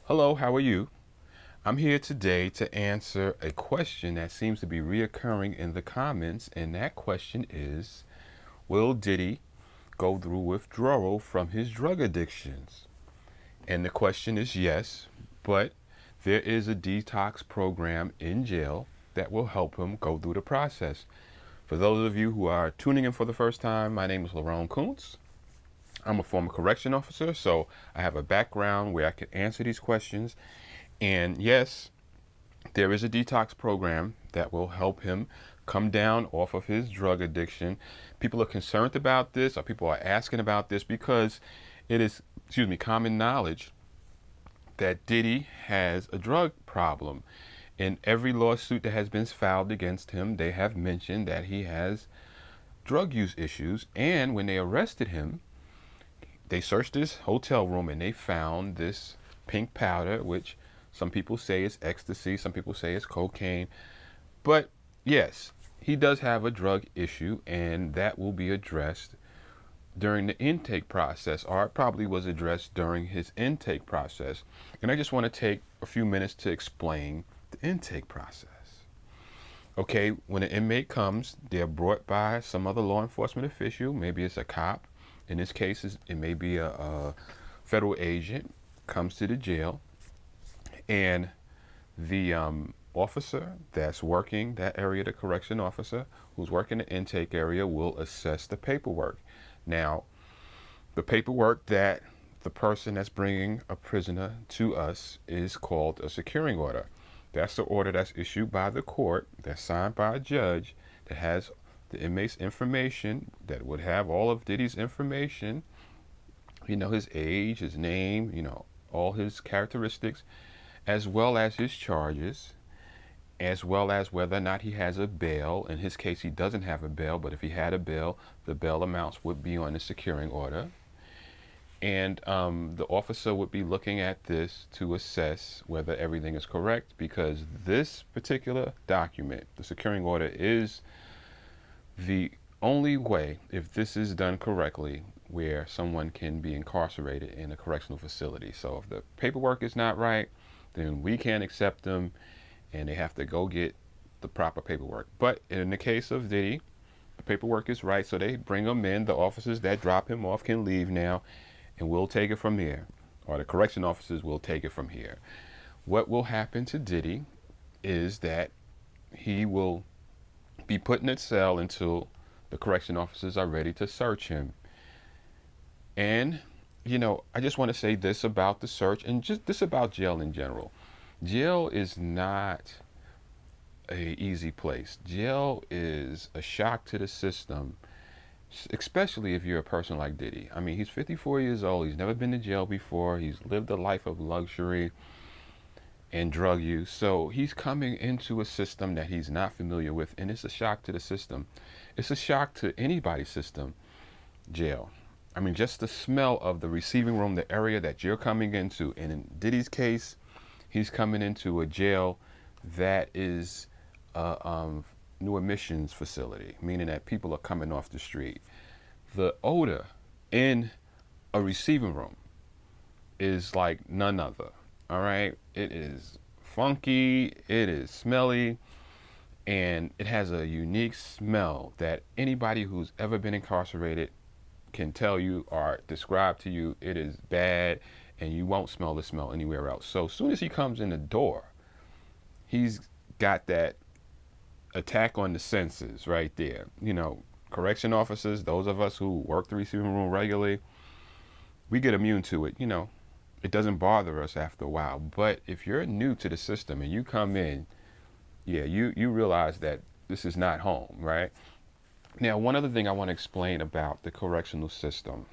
Hello, how are you? I'm here today to answer a question that seems to be reoccurring in the comments, and that question is, will Diddy go through withdrawal from his drug addictions? And the question is yes, but there is a detox program in jail that will help him go through the process. For those of you who are tuning in for the first time, my name is Lerone Kuntz. I'm a former correction officer, so I have a background where I can answer these questions. And yes, there is a detox program that will help him come down off of his drug addiction. People are concerned about this, or people are asking about this because it is, common knowledge that Diddy has a drug problem. In every lawsuit that has been filed against him, they have mentioned that he has drug use issues. And when they arrested him, they searched his hotel room and they found this pink powder, which some people say is ecstasy, some people say it's cocaine. But yes, he does have a drug issue, and that will be addressed during the intake process, or it probably was addressed during his intake process. And I just want to take a few minutes to explain the intake process. Okay, when an inmate comes, they're brought by some other law enforcement official. Maybe it's a cop. In this case, it may be a federal agent. Comes to the jail, and the officer that's working that area, the correction officer who's working the intake area, will assess the paperwork. Now, the paperwork that the person that's bringing a prisoner to us is called a securing order. That's the order that's issued by the court, that's signed by a judge, that has the inmate's information, that would have all of Diddy's information, his age, his name, all his characteristics, as well as his charges, as well as whether or not he has a bail. In his case, he doesn't have a bail, but if he had a bail, the bail amounts would be on the securing order. And the officer would be looking at this to assess whether everything is correct, because this particular document, the securing order, is the only way, if this is done correctly, where someone can be incarcerated in a correctional facility. So if the paperwork is not right, then we can't accept them, and they have to go get the proper paperwork. But in the case of Diddy, the paperwork is right, so they bring him in. The officers that drop him off can leave now, and we'll take it from here, or the correction officers will take it from here. What will happen to Diddy is that he will be put in a cell until the correction officers are ready to search him. And, I just want to say this about the search, and just this about jail in general. Jail is not a easy place. Jail is a shock to the system, especially if you're a person like Diddy. I mean, he's 54 years old. He's never been to jail before. He's lived a life of luxury and drug use. So he's coming into a system that he's not familiar with, and it's a shock to the system. It's a shock to anybody's system, jail. I mean, just the smell of the receiving room, the area that you're coming into. And in Diddy's case, he's coming into a jail that is a new admissions facility, meaning that people are coming off the street. The odor in a receiving room is like none other. All right, it is funky, it is smelly, and it has a unique smell that anybody who's ever been incarcerated can tell you or describe to you. It is bad, and you won't smell the smell anywhere else. So as soon as he comes in the door, he's got that attack on the senses right there. Correction officers, those of us who work the receiving room regularly, we get immune to it. It doesn't bother us after a while. But if you're new to the system and you come in, yeah, you realize that this is not home, right? Now, one other thing I want to explain about the correctional system.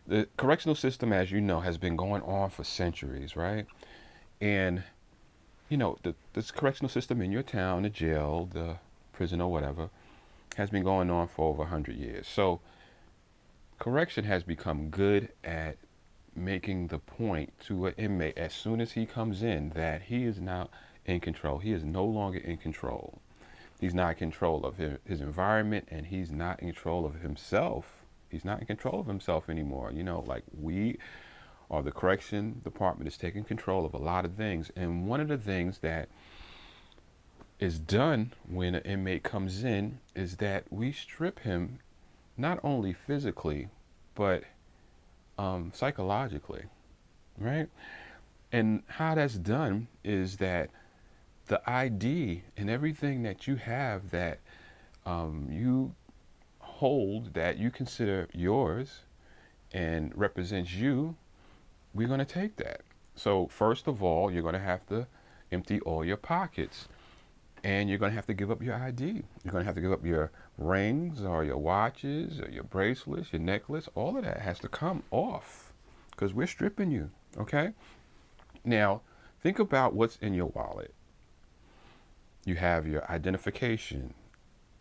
The correctional system, as you know, has been going on for centuries, right? And, this correctional system in your town, the jail, the prison, or whatever, has been going on for over 100 years. So correction has become good at making the point to an inmate as soon as he comes in that he is now in control. He is no longer in control. He's not in control of his environment, and he's not in control of himself. He's not in control of himself anymore. Like we or the correction department is taking control of a lot of things. And one of the things that is done when an inmate comes in is that we strip him not only physically, but psychologically, right? And how that's done is that the ID and everything that you have that you hold that you consider yours and represents you, we're going to take that. So, first of all, you're going to have to empty all your pockets and you're going to have to give up your ID. You're going to have to give up your rings or your watches or your bracelets, your necklace. All of that has to come off because we're stripping you. Okay? Now, think about what's in your wallet. You have your identification.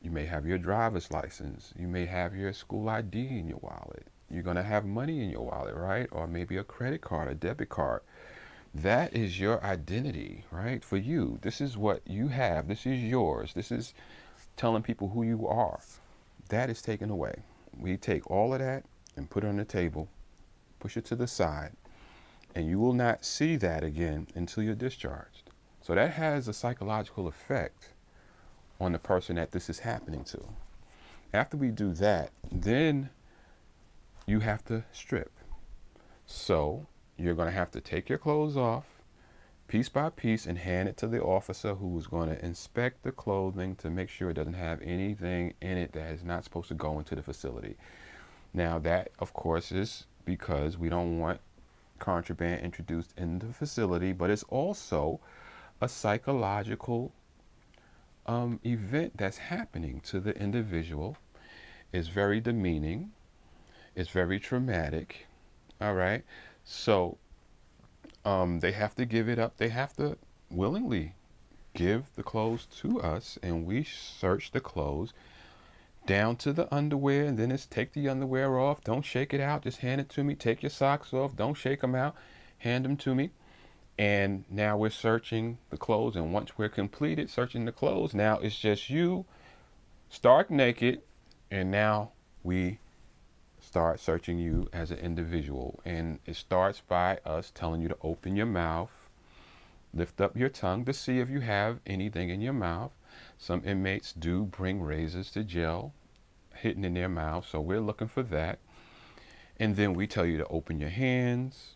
You may have your driver's license. You may have your school ID in your wallet. You're going to have money in your wallet, right? Or maybe a credit card, a debit card. That is your identity, right? For you. This is what you have. This is yours. This is telling people who you are. That is taken away. We take all of that and put it on the table, push it to the side, and you will not see that again until you're discharged. So that has a psychological effect on the person that this is happening to. After we do that, then you have to strip. So you're going to have to take your clothes off piece by piece and hand it to the officer who's going to inspect the clothing to make sure it doesn't have anything in it that is not supposed to go into the facility. Now that, of course, is because we don't want contraband introduced in the facility, but it's also a psychological event that's happening to the individual. Is very demeaning. It's very traumatic. All right. So they have to give it up. They have to willingly give the clothes to us, and we search the clothes down to the underwear, and then it's take the underwear off. Don't shake it out. Just hand it to me. Take your socks off. Don't shake them out. Hand them to me. And now we're searching the clothes, and once we're completed searching the clothes, now it's just you, stark naked, and now we start searching you as an individual. And it starts by us telling you to open your mouth, lift up your tongue to see if you have anything in your mouth. Some inmates do bring razors to jail, hidden in their mouth, so we're looking for that. And then we tell you to open your hands.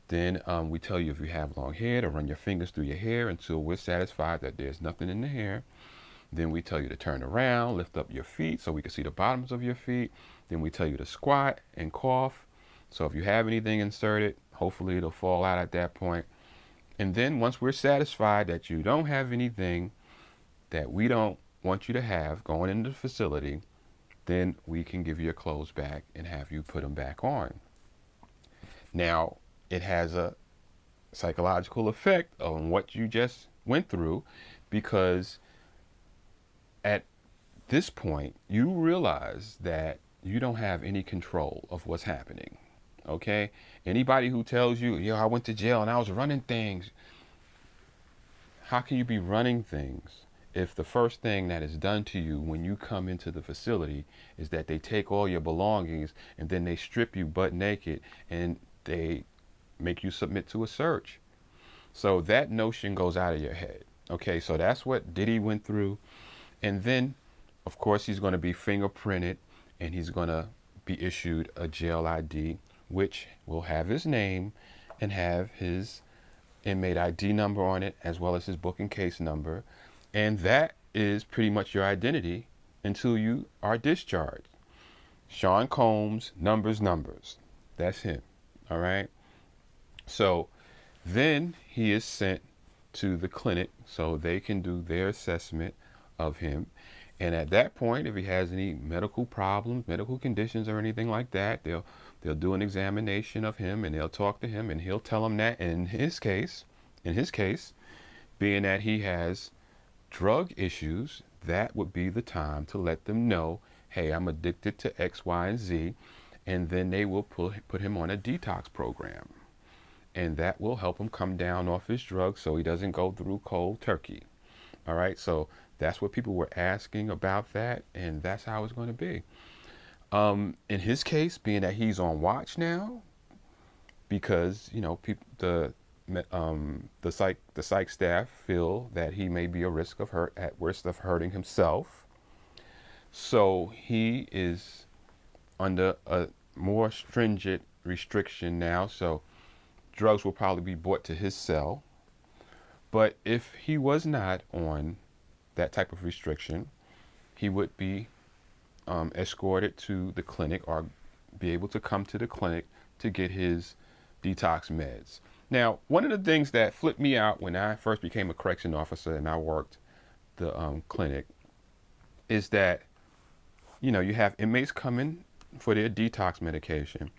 Then we tell you if you have long hair to run your fingers through your hair until we're satisfied that there's nothing in the hair. Then we tell you to turn around, lift up your feet so we can see the bottoms of your feet. Then we tell you to squat and cough. So if you have anything inserted, hopefully it'll fall out at that point. And then once we're satisfied that you don't have anything that we don't want you to have going into the facility, then we can give you your clothes back and have you put them back on. Now, it has a psychological effect on what you just went through, because at this point you realize that you don't have any control of what's happening. Okay? Anybody who tells you, yo, I went to jail and I was running things, how can you be running things if the first thing that is done to you when you come into the facility is that they take all your belongings and then they strip you butt naked and they make you submit to a search? So that notion goes out of your head. Okay, so that's what Diddy went through. And then, of course, he's going to be fingerprinted and he's going to be issued a jail ID, which will have his name and have his inmate ID number on it, as well as his booking case number. And that is pretty much your identity until you are discharged. Sean Combs, numbers. That's him. All right. So then he is sent to the clinic so they can do their assessment of him. And at that point, if he has any medical problems, medical conditions or anything like that, they'll do an examination of him and they'll talk to him and he'll tell them that in his case, being that he has drug issues, that would be the time to let them know, hey, I'm addicted to X, Y, and Z. And then they will put him on a detox program. And that will help him come down off his drugs so he doesn't go through cold turkey. All right, so that's what people were asking about that, and that's how it's going to be. In his case, being that he's on watch now, because people the psych staff feel that he may be at risk of hurting himself. So he is under a more stringent restriction now. So drugs will probably be brought to his cell. But if he was not on that type of restriction, he would be escorted to the clinic or be able to come to the clinic to get his detox meds. Now, one of the things that flipped me out when I first became a correction officer and I worked the clinic is that, you have inmates coming for their detox medication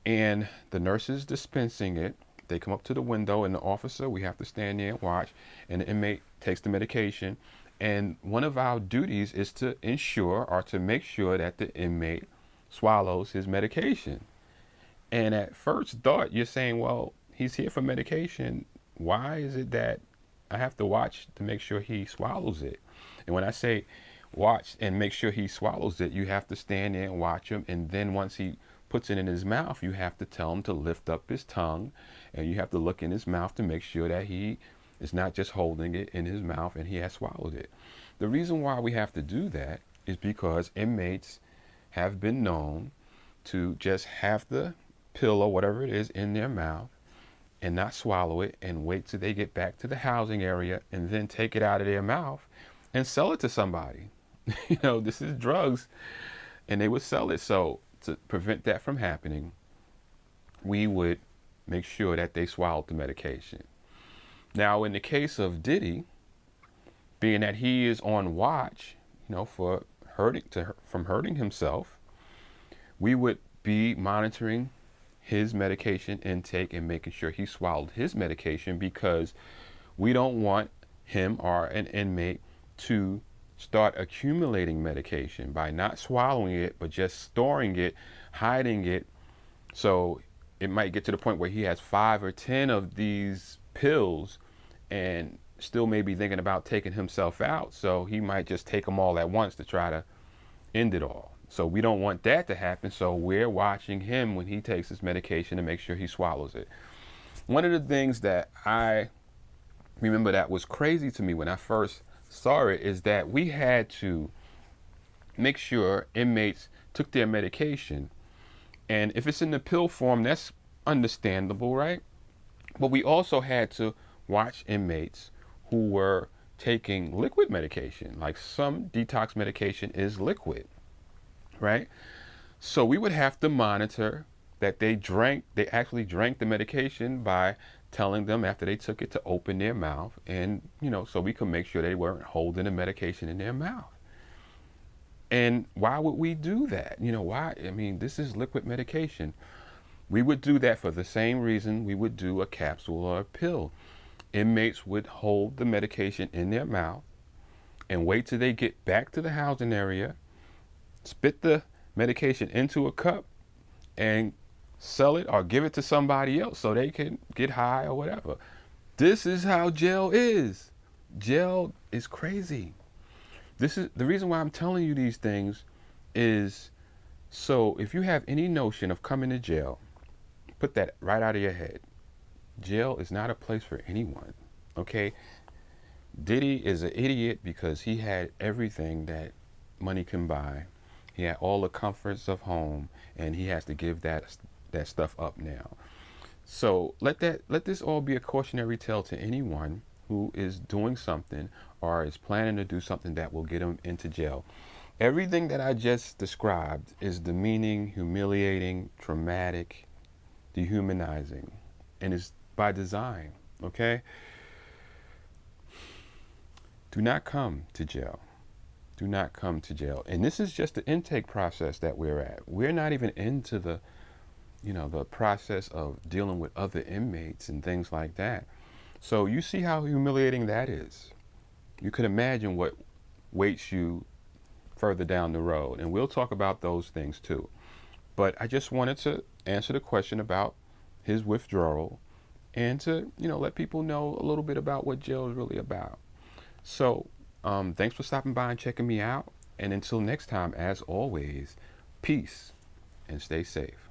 and the nurse is dispensing it. They come up to the window and the officer, we have to stand there and watch, and the inmate takes the medication. And one of our duties is to ensure or to make sure that the inmate swallows his medication. And at first thought, you're saying, well, he's here for medication. Why is it that I have to watch to make sure he swallows it? And when I say watch and make sure he swallows it, you have to stand there and watch him. And then once he puts it in his mouth, you have to tell him to lift up his tongue, and you have to look in his mouth to make sure that he is not just holding it in his mouth and he has swallowed it. The reason why we have to do that is because inmates have been known to just have the pill or whatever it is in their mouth and not swallow it and wait till they get back to the housing area and then take it out of their mouth and sell it to somebody. This is drugs and they would sell it. So to prevent that from happening, we would make sure that they swallowed the medication. Now, in the case of Diddy, being that he is on watch, for from hurting himself, we would be monitoring his medication intake and making sure he swallowed his medication, because we don't want him or an inmate to start accumulating medication by not swallowing it, but just storing it, hiding it. So it might get to the point where he has 5 or 10 of these pills and still may be thinking about taking himself out. So he might just take them all at once to try to end it all. So we don't want that to happen. So we're watching him when he takes his medication to make sure he swallows it. One of the things that I remember that was crazy to me when I first saw it is that we had to make sure inmates took their medication. And if it's in the pill form, that's understandable, right? But we also had to watch inmates who were taking liquid medication. Like some detox medication is liquid, right? So we would have to monitor that they actually drank the medication by telling them after they took it to open their mouth, and so we could make sure they weren't holding the medication in their mouth. And why would we do that? Why? I mean, this is liquid medication. We would do that for the same reason we would do a capsule or a pill. Inmates would hold the medication in their mouth and wait till they get back to the housing area, spit the medication into a cup, and sell it or give it to somebody else so they can get high or whatever. This is how jail is. Jail is crazy. This is the reason why I'm telling you these things is so if you have any notion of coming to jail, put that right out of your head. Jail is not a place for anyone, okay? Diddy is an idiot because he had everything that money can buy. He had all the comforts of home, and he has to give that stuff up now. So let this all be a cautionary tale to anyone who is doing something or is planning to do something that will get him into jail. Everything that I just described is demeaning, humiliating, traumatic, dehumanizing, and it's by design, okay? Do not come to jail. Do not come to jail. And this is just the intake process that we're at. We're not even into the process of dealing with other inmates and things like that. So you see how humiliating that is. You could imagine what waits you further down the road. And we'll talk about those things too. But I just wanted to answer the question about his withdrawal and to, let people know a little bit about what jail is really about. So thanks for stopping by and checking me out. And until next time, as always, peace and stay safe.